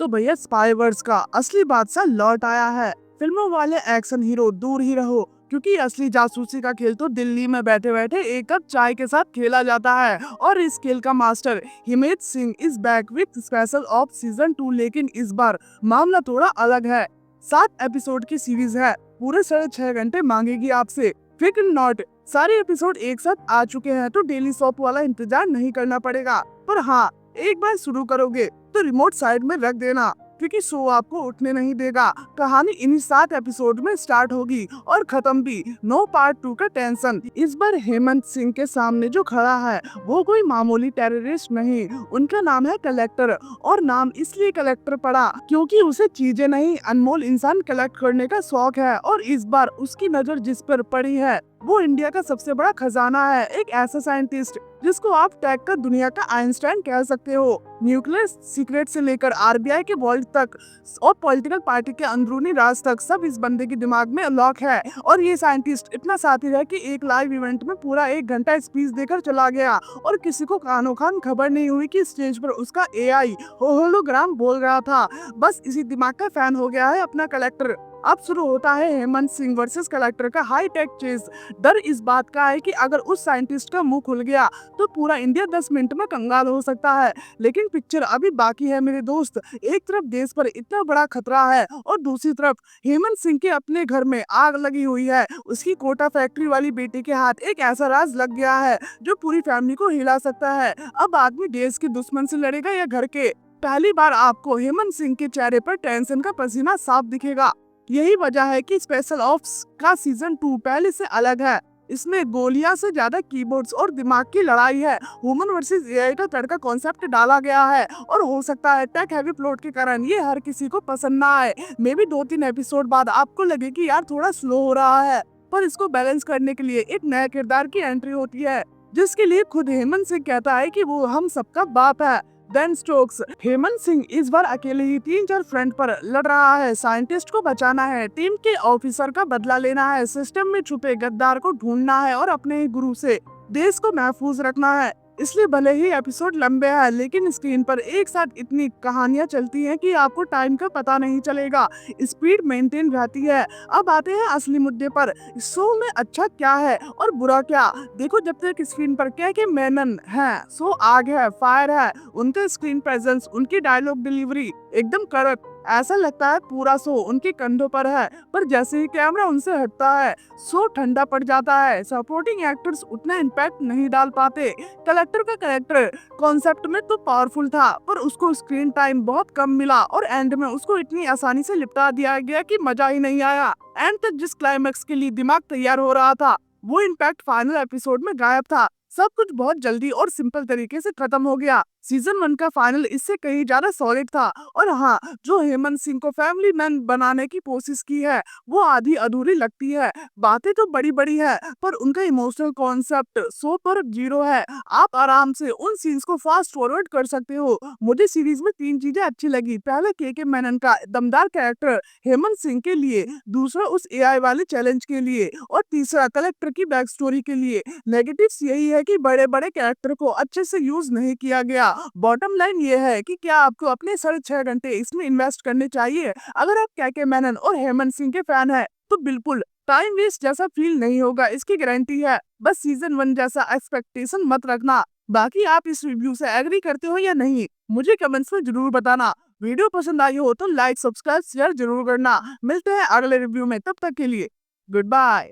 तो भैया स्पाइवर्स का असली बादशाह लौट आया है। फिल्मों वाले एक्शन हीरो दूर ही रहो, क्योंकि असली जासूसी का खेल तो दिल्ली में बैठे बैठे एक कप चाय के साथ खेला जाता है। और इस खेल का master Himesh Singh is back with special off season 2। लेकिन इस बार मामला थोड़ा अलग है। 7 एपिसोड की सीरीज है, पूरे 6.5 घंटे मांगेगी आपसे। फिक्र नॉट, सारे एपिसोड एक साथ आ चुके हैं, तो डेली सॉप वाला इंतजार नहीं करना पड़ेगा। पर हाँ, एक बार शुरू करोगे तो रिमोट साइड में रख देना, क्योंकि शो आपको उठने नहीं देगा। कहानी इन्हीं 7 एपिसोड में स्टार्ट होगी और खत्म भी। नो पार्ट 2 का टेंशन। इस बार हेमंत सिंह के सामने जो खड़ा है वो कोई मामूली टेररिस्ट नहीं, उनका नाम है कलेक्टर। और नाम इसलिए कलेक्टर पड़ा क्योंकि उसे चीजें नहीं, अनमोल इंसान कलेक्ट करने का शौक है। और इस बार उसकी नजर जिस पर पड़ी है वो इंडिया का सबसे बड़ा खजाना है। एक ऐसा साइंटिस्ट जिसको आप टैग का दुनिया का आइंस्टाइन कह सकते हो। न्यूक्लियर सीक्रेट से लेकर आरबीआई के वॉल्ट तक और पॉलिटिकल पार्टी के अंदरूनी राज तक सब इस बंदे के दिमाग में लॉक है। और ये साइंटिस्ट इतना साथी है कि एक लाइव इवेंट में पूरा 1 घंटा स्पीच देकर चला गया और किसी को कानो खान खबर नहीं हुई कि स्टेज पर उसका एआई होलोग्राम बोल रहा था। बस इसी दिमाग का फैन हो गया है अपना कलेक्टर। अब शुरू होता है हेमंत सिंह वर्सेस कलेक्टर का हाई टेक चेस। डर इस बात का है कि अगर उस साइंटिस्ट का मुंह खुल गया तो पूरा इंडिया 10 मिनट में कंगाल हो सकता है। लेकिन पिक्चर अभी बाकी है मेरे दोस्त। एक तरफ देश पर इतना बड़ा खतरा है और दूसरी तरफ हेमंत सिंह के अपने घर में आग लगी हुई है। उसकी कोटा फैक्ट्री वाली बेटी के हाथ एक ऐसा राज लग गया है जो पूरी फैमिली को हिला सकता है। अब आदमी देश के दुश्मन से लड़ेगा या घर के? पहली बार आपको हेमंत सिंह के चेहरे पर टेंशन का पसीना साफ दिखेगा। यही वजह है कि स्पेशल ऑप्स का सीजन 2 पहले से अलग है। इसमें गोलियां से ज्यादा कीबोर्ड्स और दिमाग की लड़ाई है। ह्यूमन वर्सेस एआई का तड़का कॉन्सेप्ट डाला गया है और हो सकता है टेक हैवी प्लॉट के कारण ये हर किसी को पसंद ना आए। मे भी 2-3 एपिसोड बाद आपको लगे कि यार थोड़ा स्लो हो रहा है, पर इसको बैलेंस करने के लिए एक नए किरदार की एंट्री होती है, जिसके लिए खुद हेमंत सिंह कहता है कि वो हम सबका बाप है। Then Stokes. हेमंत सिंह इस बार अकेले ही 3-4 फ्रंट पर लड़ रहा है। साइंटिस्ट को बचाना है, टीम के ऑफिसर का बदला लेना है, सिस्टम में छुपे गद्दार को ढूंढना है और अपने ही गुरु से देश को महफूज रखना है। इसलिए भले ही एपिसोड लंबे हैं, लेकिन स्क्रीन पर एक साथ इतनी कहानियां चलती हैं कि आपको टाइम का पता नहीं चलेगा। स्पीड मेंटेन रहती है। अब आते हैं असली मुद्दे पर। शो में अच्छा क्या है और बुरा क्या? देखो, जब तक स्क्रीन पर के मेनन है, शो आग है, फायर है। उनका स्क्रीन प्रेजेंस, उनकी डायलॉग डिलीवरी एकदम कड़क। ऐसा लगता है पूरा शो उनके कंधों पर है। पर जैसे ही कैमरा उनसे हटता है शो ठंडा पड़ जाता है। सपोर्टिंग एक्टर्स उतना इम्पैक्ट नहीं डाल पाते। कलेक्टर का कैरेक्टर कॉन्सेप्ट में तो पावरफुल था, पर उसको स्क्रीन टाइम बहुत कम मिला और एंड में उसको इतनी आसानी से लिपटा दिया गया कि मजा ही नहीं आया। एंड तक जिस क्लाइमैक्स के लिए दिमाग तैयार हो रहा था वो इम्पैक्ट फाइनल एपिसोड में गायब था। सब कुछ बहुत जल्दी और सिंपल तरीके से खत्म हो गया। सीजन 1 का फाइनल इससे कहीं ज्यादा सॉलिड था। और हाँ, जो हेमंत सिंह को फैमिली मैन बनाने की कोशिश की है वो आधी अधूरी लगती है। बातें तो बड़ी बड़ी है, पर उनका इमोशनल कॉन्सेप्ट शो पर जीरो है। आप आराम से उन सीन्स को फास्ट फॉरवर्ड कर सकते हो। मुझे सीरीज में 3 चीजें अच्छी लगी। पहला, के मेनन का दमदार कैरेक्टर हेमंत सिंह के लिए, दूसरा उस एआई वाले चैलेंज के लिए, और तीसरा कलेक्टर की बैक स्टोरी के लिए। नेगेटिव्स यही है कि बड़े बड़े कैरेक्टर को अच्छे से यूज नहीं किया गया। बॉटम लाइन ये है कि क्या आपको अपने 6.5 घंटे इसमें इन्वेस्ट करने चाहिए? अगर आप के मेनन और हेमंत सिंह के फैन है तो बिल्कुल टाइम वेस्ट जैसा फील नहीं होगा, इसकी गारंटी है। बस सीजन 1 जैसा एक्सपेक्टेशन मत रखना। बाकी आप इस रिव्यू से एग्री करते हो या नहीं, मुझे कमेंट्स में जरूर बताना। वीडियो पसंद आई हो तो लाइक, सब्सक्राइब, शेयर जरूर करना। मिलते हैं अगले रिव्यू में, तब तक के लिए गुड बाय।